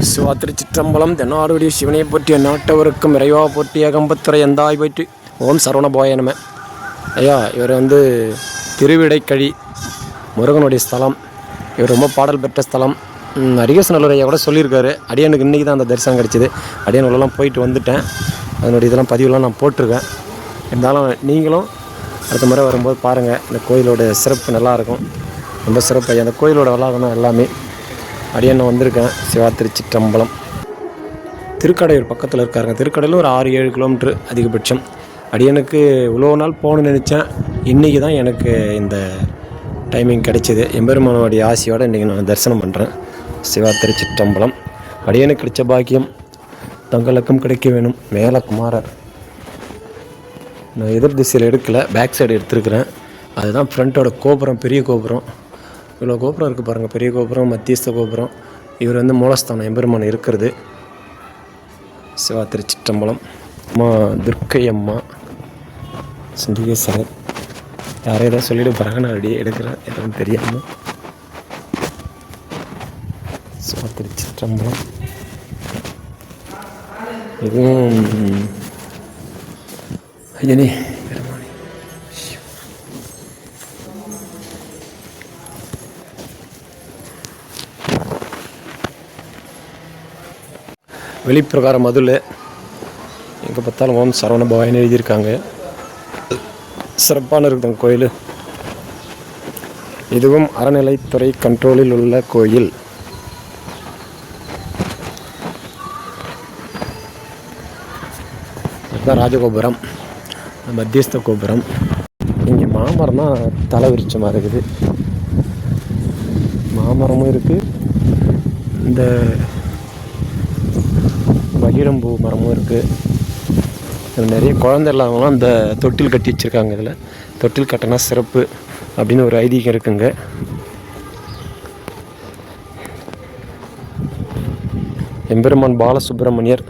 சிவா திருச்சிற்றம்பலம் தென்னாடுடைய சிவனை போற்றிய நாட்டவருக்கும் இறைவா போற்றிய கம்பத்துறை எந்தாய் போற்றி ஓம் சரவணபோய நம. ஐயா, இவர் திருவிடைக்கழி முருகனுடைய ஸ்தலம். இவர் ரொம்ப பாடல் பெற்ற ஸ்தலம். அரிகேசநல்லூர் ஐயா கூட சொல்லியிருக்காரு. அடியனுக்கு இன்றைக்கி தான் அந்த தரிசனம் கிடச்சிது. அடியனுள்ளலாம் போயிட்டு வந்துட்டேன். அதனுடைய இதெல்லாம் பதிவுலாம் நான் போட்டிருக்கேன். இருந்தாலும் நீங்களும் அடுத்த முறை வரும்போது பாருங்கள். இந்த கோயிலோட சிறப்பு நல்லாயிருக்கும். ரொம்ப சிறப்பு ஐயா. அந்த கோயிலோட வளாகம் எல்லாமே. அடியன் வந்திருக்கேன். சிவா திருச்சிற்றம்பலம். திருக்கடையூர் பக்கத்தில் இருக்காருங்க. திருக்கடையில் ஒரு 6-7 கிலோமீட்ரு அதிகபட்சம். அடியனுக்கு இவ்வளோ நாள் போகணுன்னு நினச்சேன். இன்றைக்கி தான் எனக்கு இந்த டைமிங் கிடைச்சிது. எம்பெருமானுடைய ஆசையோடு இன்றைக்கி நான் தரிசனம் பண்ணுறேன். சிவா திருச்சிற்றம்பலம். அடியனுக்கு கிடைச்ச பாக்கியம் தங்களுக்கும் கிடைக்க வேணும். மேலே குமாரர். நான் எதிர் திசையில் எடுக்கலை, பேக் சைடு எடுத்துருக்கிறேன். அதுதான் ஃப்ரண்ட்டோட கோபுரம், பெரிய கோபுரம். இவ்வளோ கோபுரம் இருக்குது பாருங்கள். பெரிய கோபுரம், மத்தியஸ்த கோபுரம். இவர் மூலஸ்தானம் எம்பெருமான் இருக்கிறது. சிவா திருச்சிற்றம்பலம். அம்மா துர்க்கை அம்மா சிண்டிகேஸ்வரர். யாரும் எதாவது சொல்லிவிட்டு போகிறாங்க, நான் அப்படியே எடுக்கிறேன். எதுவும் தெரியாமல். சிவா திருச்சிற்றம்பலம். இதுவும் ஐயனே வெளிப்பிரகாரம் மதுளை. எங்கே பார்த்தாலும் ஓம் சரவணபவாயின்னு எழுதியிருக்காங்க. சிறப்பான இருக்குதுங்க கோயில். இதுவும் அறநிலைத்துறை கண்ட்ரோலில் உள்ள கோயில். அதுதான் ராஜகோபுரம், மத்தியஸ்த கோபுரம். இங்கே மாமரம் தான் தலை விருட்சமாக இருக்குது. மாமரமும் இருக்குது, இந்த மகிழம்பூ மரமும் இருக்குது. நிறைய குழந்தை இல்லாதவங்களாம் இந்த தொட்டில் கட்டி வச்சுருக்காங்க. இதில் தொட்டில் கட்டினா சிறப்பு அப்படின்னு ஒரு ஐதீகம் இருக்குங்க. எம்பெருமான் பாலசுப்ரமணியர்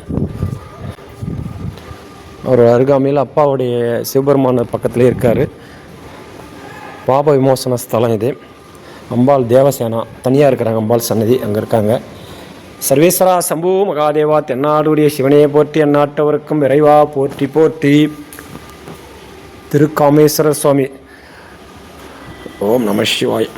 அவர் அருகாமையில் அப்பாவுடைய சிவபெருமான பக்கத்துலேயே இருக்கார். பாப விமோசன ஸ்தலம் இது. அம்பாள் தேவசேனா தனியாக இருக்கிறாங்க. அம்பாள் சன்னதி அங்கே இருக்காங்க. சர்வேஸ்வரா சம்பு மகாதேவா தென்னாடுடைய சிவனையை போற்றி அந்நாட்டவருக்கும் இறைவா போற்றி போற்றி. திருக்காமேஸ்வரர் சுவாமி. ஓம் நம சிவாய்.